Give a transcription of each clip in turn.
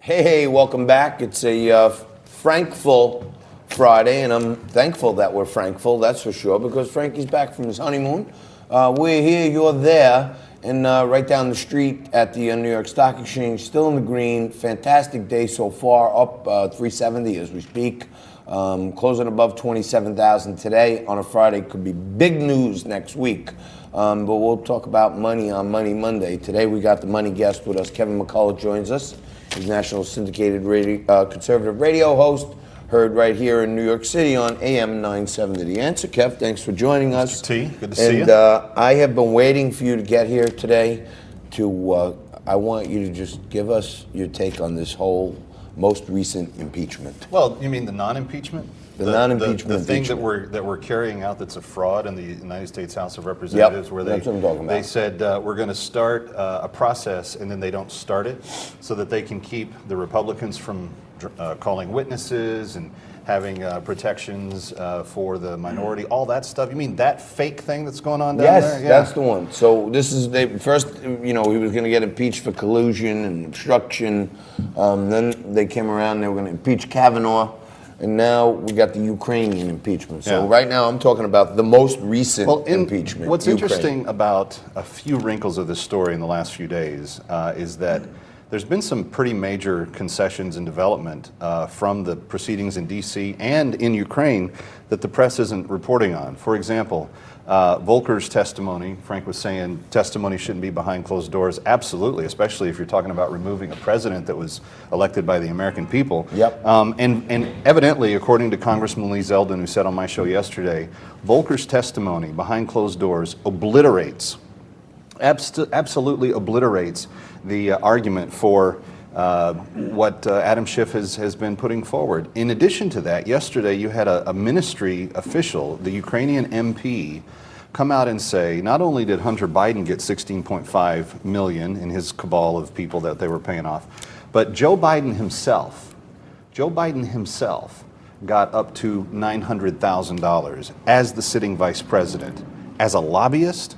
Hey, welcome back. It's a Frankful Friday, and I'm thankful that we're Frankful, that's for sure, because Frankie's back from his honeymoon. We're here, you're there, and right down the street at the New York Stock Exchange, still in the green. Fantastic day so far, up 370 as we speak. Closing above 27,000 today on a Friday. Could be big news next week. But we'll talk about money on Money Monday. Today we got the money guest with us. Kevin McCullough joins us. He's national syndicated radio, conservative radio host, heard right here in New York City on AM 970. The Answer. Kev, thanks for joining us. Mr. T, good to see you. And I have been waiting for you to get here today. I want you to just give us your take on this whole most recent impeachment. Well, you mean the non-impeachment? The non-impeachment. The thing that we're carrying out that's a fraud in the United States House of Representatives, where that's what I'm talking about. They said we're going to start a process, and then they don't start it, so that they can keep the Republicans from calling witnesses and having protections for the minority, all that stuff. You mean that fake thing that's going on down there? Yes, that's the one. So this is first, he was going to get impeached for collusion and obstruction. Then they came around, they were going to impeach Kavanaugh. And now we got the Ukrainian impeachment. So right now I'm talking about the most recent impeachment. What's interesting about a few wrinkles of this story in the last few days is that there's been some pretty major concessions and development from the proceedings in D.C. and in Ukraine that the press isn't reporting on. For example, Volker's testimony, Frank was saying testimony shouldn't be behind closed doors. Absolutely, especially if you're talking about removing a president that was elected by the American people. Yep. And evidently, according to Congressman Lee Zeldin, who said on my show yesterday, Volker's testimony behind closed doors obliterates, absolutely obliterates the argument for what Adam Schiff has been putting forward. In addition to that, yesterday you had a ministry official, the Ukrainian MP, come out and say not only did Hunter Biden get $16.5 million in his cabal of people that they were paying off, but Joe Biden himself got up to $900,000 as the sitting vice president, as a lobbyist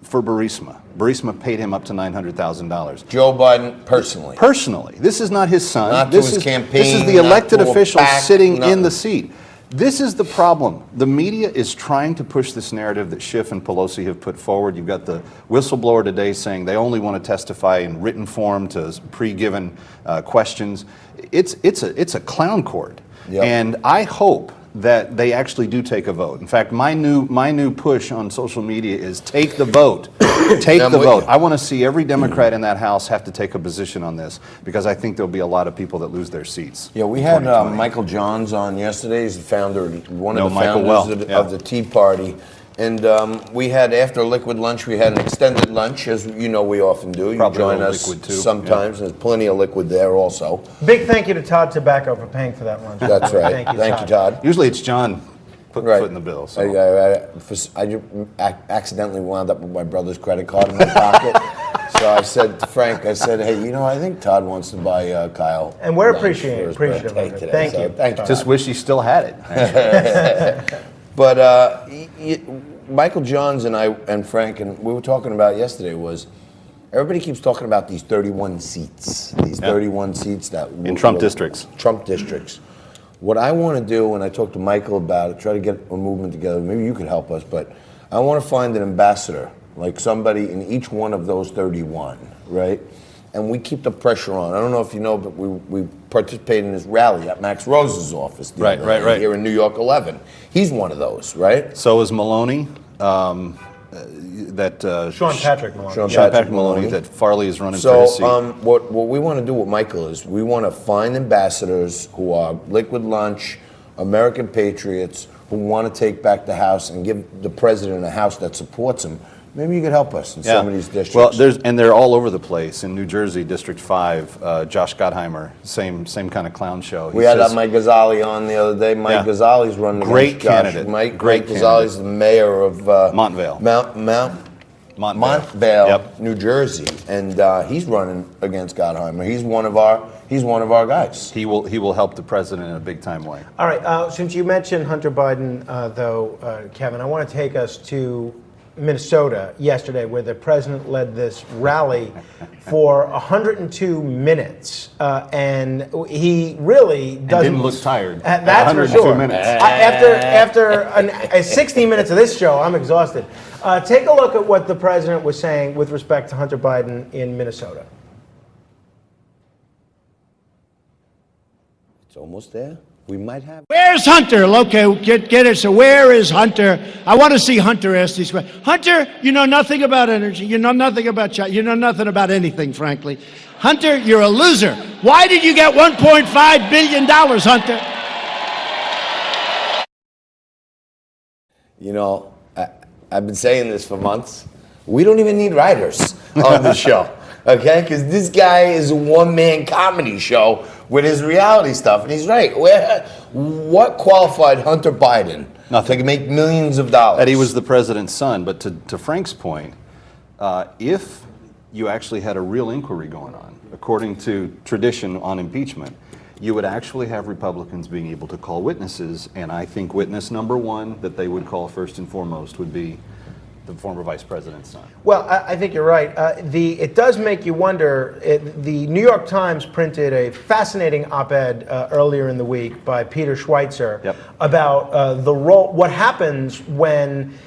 for Burisma. Burisma paid him up to $900,000. Joe Biden personally. Personally. This is not his son. Not this to his is, campaign. This is the elected official sitting nothing. in the seat. This is the problem. The media is trying to push this narrative that Schiff and Pelosi have put forward. You've got the whistleblower today saying they only want to testify in written form to pre-given questions. It's a clown court. Yep. And I hope that they actually do take a vote. In fact, my new push on social media is take the vote. Take the vote. I want to see every Democrat in that House have to take a position on this, because I think there'll be a lot of people that lose their seats. Yeah, we had Michael Johns on yesterday. He's the founder, one of the founders of the Tea Party. And we had, after Liquid Lunch, we had an extended lunch, as you know we often do. Probably you join us sometimes. There's plenty of liquid there also. Big thank you to Todd Tobacco for paying for that lunch. That's right. Thank you, Todd. Usually it's John putting foot in the bill. So. I accidentally wound up with my brother's credit card in my pocket. So I said to Frank, hey, I think Todd wants to buy Kyle. And we're appreciative of it. Thank you. Thank you. Just wish he still had it. But Michael Johns and I and Frank, and we were talking about yesterday, was everybody keeps talking about these 31 seats. These 31 seats that in Trump districts. Trump districts. What I want to do, and I talked to Michael about it, try to get a movement together. Maybe you could help us, but I want to find an ambassador, like somebody in each one of those 31, right? And we keep the pressure on. I don't know if you know, but we participated in this rally at Max Rose's office. Right. Here in New York 11. He's one of those, right? So is Maloney. Sean Patrick Maloney, that Farley is running for his seat. So what we want to do with Michael is we want to find ambassadors who are Liquid Lunch, American patriots, who want to take back the House and give the president a House that supports him. Maybe you could help us in some of these districts. Well, they're all over the place. In New Jersey, District 5, Josh Gottheimer, same kind of clown show. We had Mike Ghazali on the other day. Mike Ghazali's running great against Josh. candidate. Mike Ghazali's the mayor of Montvale. Montvale, New Jersey, and he's running against Gottheimer. He's one of our guys. He will help the president in a big time way. All right. Since you mentioned Hunter Biden, though, Kevin, I want to take us to Minnesota yesterday, where the president led this rally for 102 minutes, and he really doesn't didn't look tired. That's for 102 sure. minutes. After 60 minutes of this show, I'm exhausted. Take a look at what the president was saying with respect to Hunter Biden in Minnesota. It's almost there. We might have. Where's Hunter? Okay, get it. So where is Hunter? I want to see Hunter ask these questions. Hunter, you know nothing about energy. You know nothing about China. You know nothing about anything, frankly. Hunter, you're a loser. Why did you get $1.5 billion, Hunter? You know, I've been saying this for months. We don't even need writers on the show, okay? Because this guy is a one-man comedy show with his reality stuff, and he's right. What qualified Hunter Biden to make millions of dollars? That he was the president's son. But to Frank's point, if you actually had a real inquiry going on, according to tradition on impeachment, you would actually have Republicans being able to call witnesses, and I think witness number one that they would call first and foremost would be the former vice president's son. Well, I think you're right. It does make you wonder. The New York Times printed a fascinating op-ed earlier in the week by Peter Schweitzer about the role, what happens when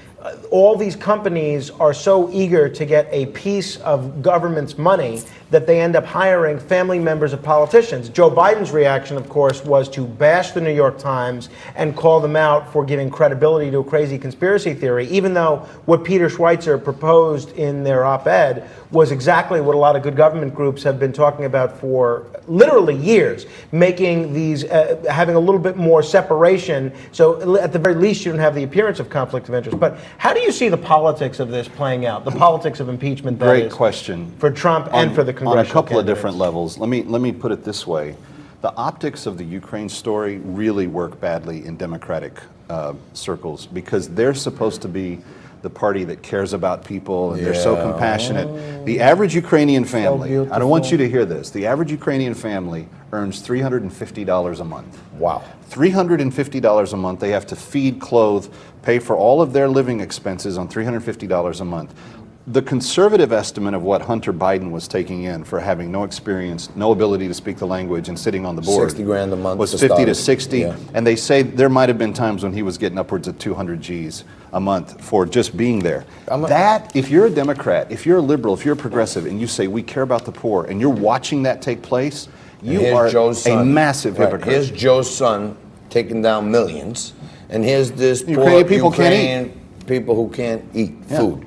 all these companies are so eager to get a piece of government's money that they end up hiring family members of politicians. Joe Biden's reaction, of course, was to bash the New York Times and call them out for giving credibility to a crazy conspiracy theory, even though what Peter Schweitzer proposed in their op-ed was exactly what a lot of good government groups have been talking about for literally years, making these, having a little bit more separation, so at the very least you don't have the appearance of conflict of interest. But how do you see the politics of this playing out, the politics of impeachment? Great question. For Trump and for the congressional on a couple of candidates. different levels. Let me put it this way. The optics of the Ukraine story really work badly in Democratic circles because they're supposed to be the party that cares about people and they're so compassionate. The average Ukrainian family, I don't want you to hear this, the average Ukrainian family earns $350 a month. Wow. $350 a month. They have to feed, clothe, pay for all of their living expenses on $350 a month. The conservative estimate of what Hunter Biden was taking in for having no experience, no ability to speak the language, and sitting on the board 60 grand a month was to 50 start. to 60. Yeah. And they say there might have been times when he was getting upwards of 200 G's a month for just being there. That, if you're a Democrat, if you're a liberal, if you're a progressive, and you say we care about the poor, and you're watching that take place, you are a massive hypocrite. Here's Joe's son taking down millions, and here's this Ukrainian poor people Ukrainian people who can't eat food.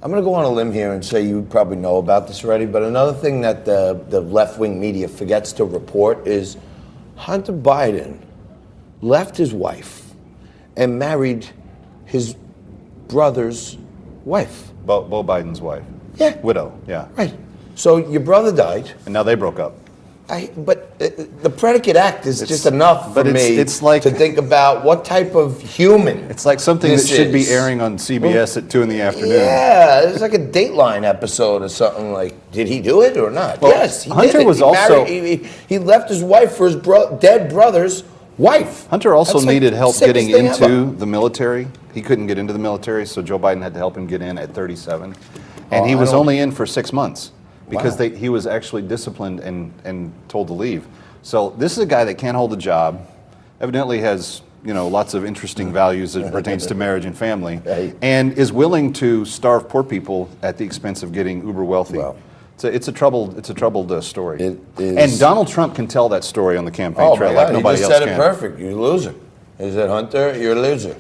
I'm going to go on a limb here and say you probably know about this already, but another thing that the left-wing media forgets to report is Hunter Biden left his wife and married his brother's wife. Bo Biden's wife. Yeah. Widow, yeah. Right. So your brother died. And now they broke up. But the predicate act is just enough for me it's like, to think about what type of human. It's like something that should be airing on CBS at 2 in the afternoon. Yeah, it's like a Dateline episode or something. Like, did he do it or not? Well, yes, he Hunter did it. was also he left his wife for his dead brother's wife. Hunter also That's like needed help the sickest getting thing into ever. the military. He couldn't get into the military, so Joe Biden had to help him get in at 37. And he was only in for 6 months because he was actually disciplined and told to leave. So this is a guy that can't hold a job, evidently has lots of interesting values as it pertains to marriage and family, and is willing to starve poor people at the expense of getting uber wealthy. Wow. It's a troubled story. It is. And Donald Trump can tell that story on the campaign trail like nobody else can. He just said it perfect. You're a loser. He said, Hunter, you're a loser.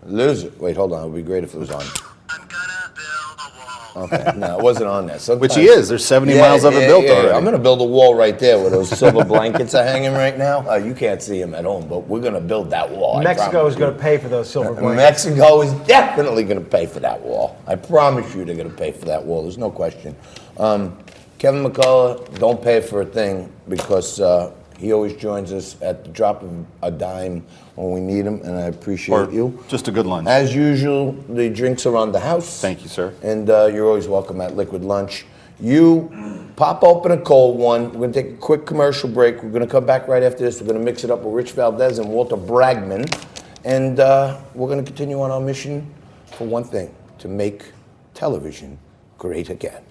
Loser. Wait, hold on. It would be great if it was on. I'm gonna build a wall. Okay, no, it wasn't on there. Sometimes, Which he is. There's 70 miles of it built already. I'm going to build a wall right there where those silver blankets are hanging right now. You can't see them at home, but we're going to build that wall. Mexico is going to pay for those silver blankets. Mexico is definitely going to pay for that wall. I promise you they're going to pay for that wall. There's no question. Kevin McCullough, don't pay for a thing because he always joins us at the drop of a dime when we need him, and I appreciate you. Just a good lunch. As usual, the drinks are on the house. Thank you, sir. And you're always welcome at Liquid Lunch. You pop open a cold one. We're going to take a quick commercial break. We're going to come back right after this. We're going to mix it up with Rich Valdez and Walter Bragman. And we're going to continue on our mission for one thing, to make television great again.